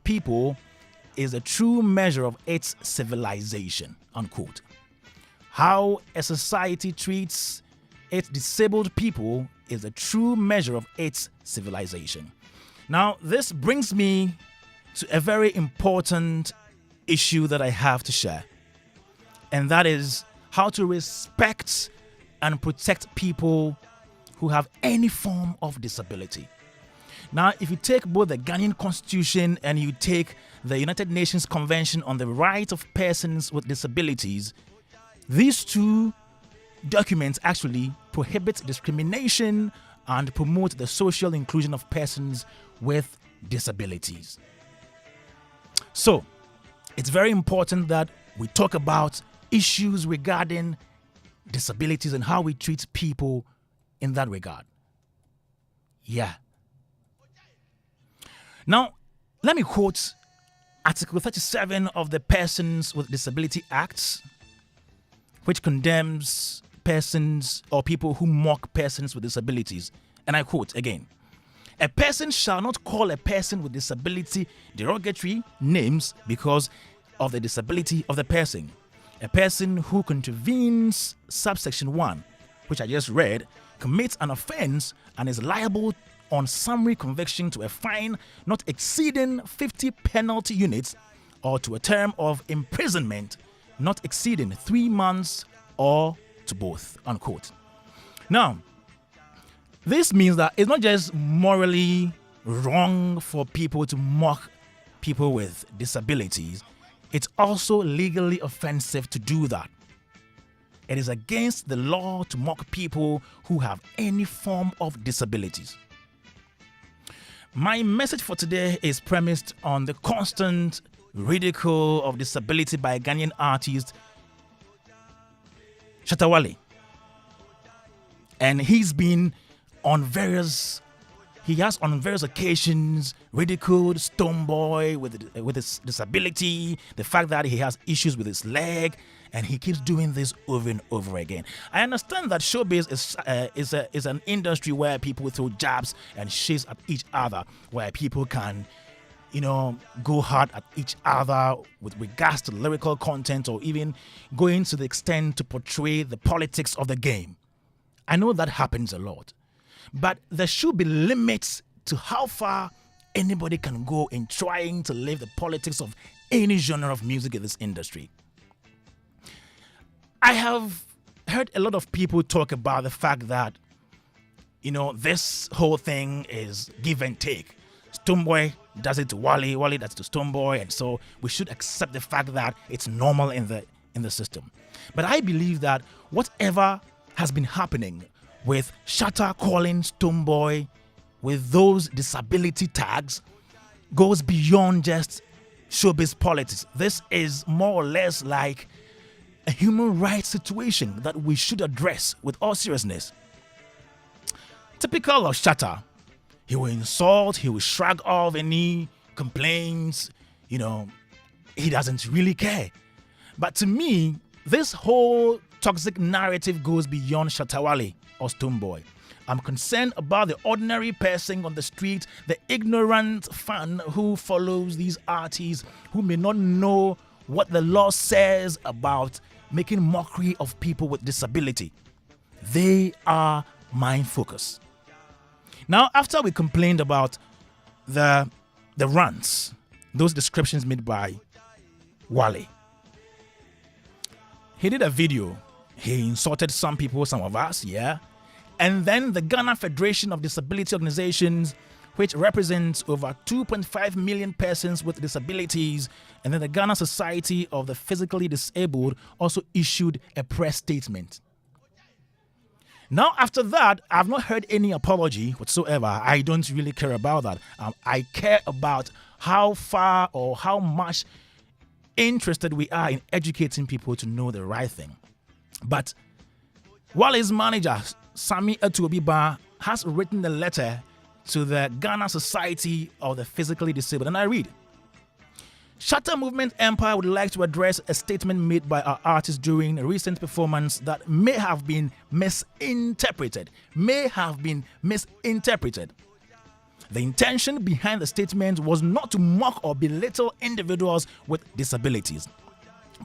people is a true measure of its civilization, unquote. How a society treats its disabled people is a true measure of its civilization. Now, this brings me to a very important issue that I have to share, and that is how to respect and protect people who have any form of disability. Now, if you take both the Ghanaian Constitution and you take the United Nations Convention on the Rights of Persons with Disabilities, these two documents actually prohibit discrimination and promote the social inclusion of persons with disabilities. So, it's very important that we talk about issues regarding disabilities and how we treat people in that regard. Yeah. Now, let me quote Article 37 of the Persons with Disability Act, which condemns persons or people who mock persons with disabilities. And I quote again: "A person shall not call a person with disability derogatory names because of the disability of the person. A person who contravenes subsection 1, which I just read, commits an offense and is liable on summary conviction to a fine not exceeding 50 penalty units or to a term of imprisonment not exceeding 3 months or to both," unquote. Now, this means that it's not just morally wrong for people to mock people with disabilities, it's also legally offensive to do that. It is against the law to mock people who have any form of disabilities. My message for today is premised on the constant ridicule of disability by Ghanaian artist Shatta Wale. And he has on various occasions ridiculed Stonebwoy with his disability, the fact that he has issues with his leg, and he keeps doing this over and over again. I understand that showbiz is an industry where people throw jabs and shades at each other, where people can, go hard at each other with regards to lyrical content, or even going to the extent to portray the politics of the game. I know that happens a lot. But there should be limits to how far anybody can go in trying to live the politics of any genre of music in this industry. I have heard a lot of people talk about the fact that, this whole thing is give and take. Stonebwoy does it to Wale, Wale does it to Stonebwoy, and so we should accept the fact that it's normal in the system. But I believe that whatever has been happening with Shatta calling Stonebwoy with those disability tags goes beyond just showbiz politics. This is more or less like a human rights situation that we should address with all seriousness. Typical of Shatta, he will insult, he will shrug off any complaints, he doesn't really care. But to me, this whole toxic narrative goes beyond Shatta Wale or Stonebwoy. I'm concerned about the ordinary person on the street, the ignorant fan who follows these artists, who may not know what the law says about making mockery of people with disability. They are my focus. Now, after we complained about the rants, those descriptions made by Wale, he did a video. He insulted some people, some of us, yeah. And then the Ghana Federation of Disability Organizations, which represents over 2.5 million persons with disabilities, and then the Ghana Society of the Physically Disabled also issued a press statement. Now, after that, I've not heard any apology whatsoever. I don't really care about that. I care about how far or how much interested we are in educating people to know the right thing. But Wale's manager, Sami Atuobiba, has written a letter to the Ghana Society of the Physically Disabled, and I read: Shatta Movement Empire would like to address a statement made by our artist during a recent performance that may have been misinterpreted. The intention behind the statement was not to mock or belittle individuals with disabilities,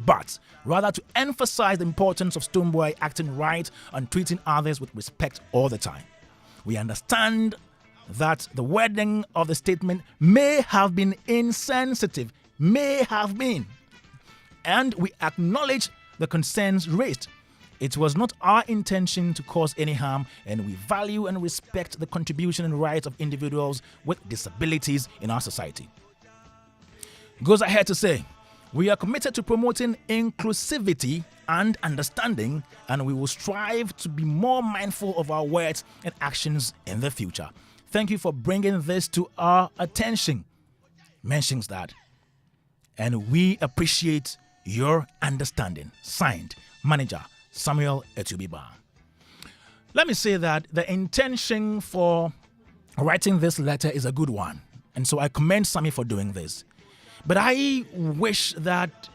but rather to emphasize the importance of Stonebwoy acting right and treating others with respect all the time. We understand that the wording of the statement may have been insensitive, and we acknowledge the concerns raised. It was not our intention to cause any harm, and we value and respect the contribution and rights of individuals with disabilities in our society. Goes ahead to say, we are committed to promoting inclusivity and understanding, and we will strive to be more mindful of our words and actions in the future. Thank you for bringing this to our attention. Mentions that. And we appreciate your understanding. Signed, Manager Samuel Etubiba. Let me say that the intention for writing this letter is a good one. And so I commend Sammy for doing this. But I wish that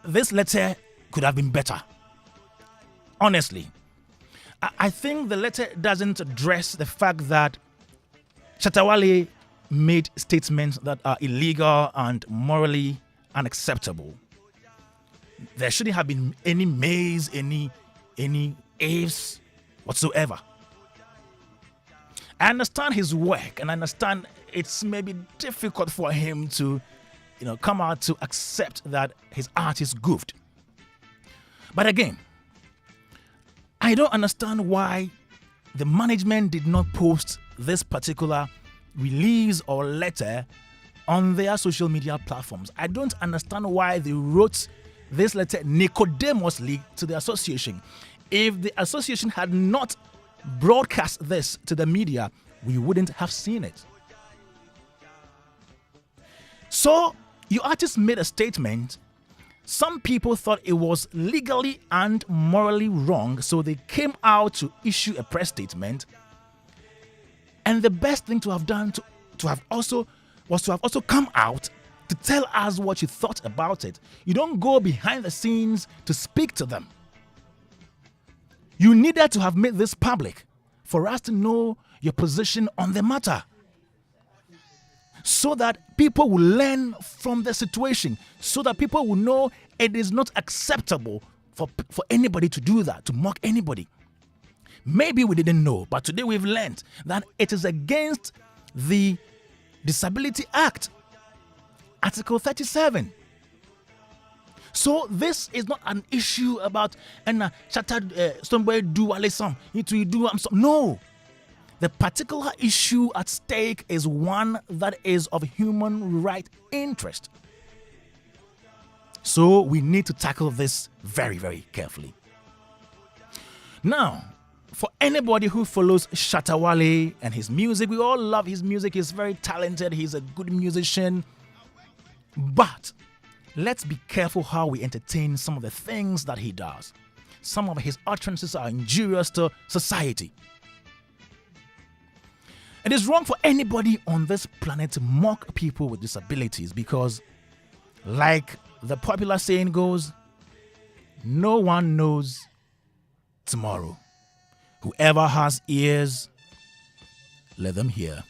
this letter could have been better. Honestly. I think the letter doesn't address the fact that Shatta Wale made statements that are illegal and morally unacceptable. There shouldn't have been any mays, any ifs whatsoever. I understand his work, and I understand it's maybe difficult for him to, come out to accept that his art is goofed. But again, I don't understand why the management did not post this particular release or letter on their social media platforms. I don't understand why they wrote this letter nicodemously to the association. If the association had not broadcast this to the media, we wouldn't have seen it. So, your artist made a statement. Some people thought it was legally and morally wrong, so they came out to issue a press statement. And the best thing to have done to have also come out to tell us what you thought about it. You don't go behind the scenes to speak to them. You needed to have made this public for us to know your position on the matter, so that people will learn from the situation, so that people will know it is not acceptable for anybody to do that, to mock anybody. Maybe we didn't know, but today we've learned that it is against the Disability Act, Article 37. So this is not an issue about Stonebwoy do Wale some, do some. No. The particular issue at stake is one that is of human right interest. So we need to tackle this very, very carefully. Now, for anybody who follows Shatta Wale and his music, we all love his music. He's very talented. He's a good musician. But let's be careful how we entertain some of the things that he does. Some of his utterances are injurious to society. It is wrong for anybody on this planet to mock people with disabilities because, like the popular saying goes, no one knows tomorrow. Whoever has ears, let them hear.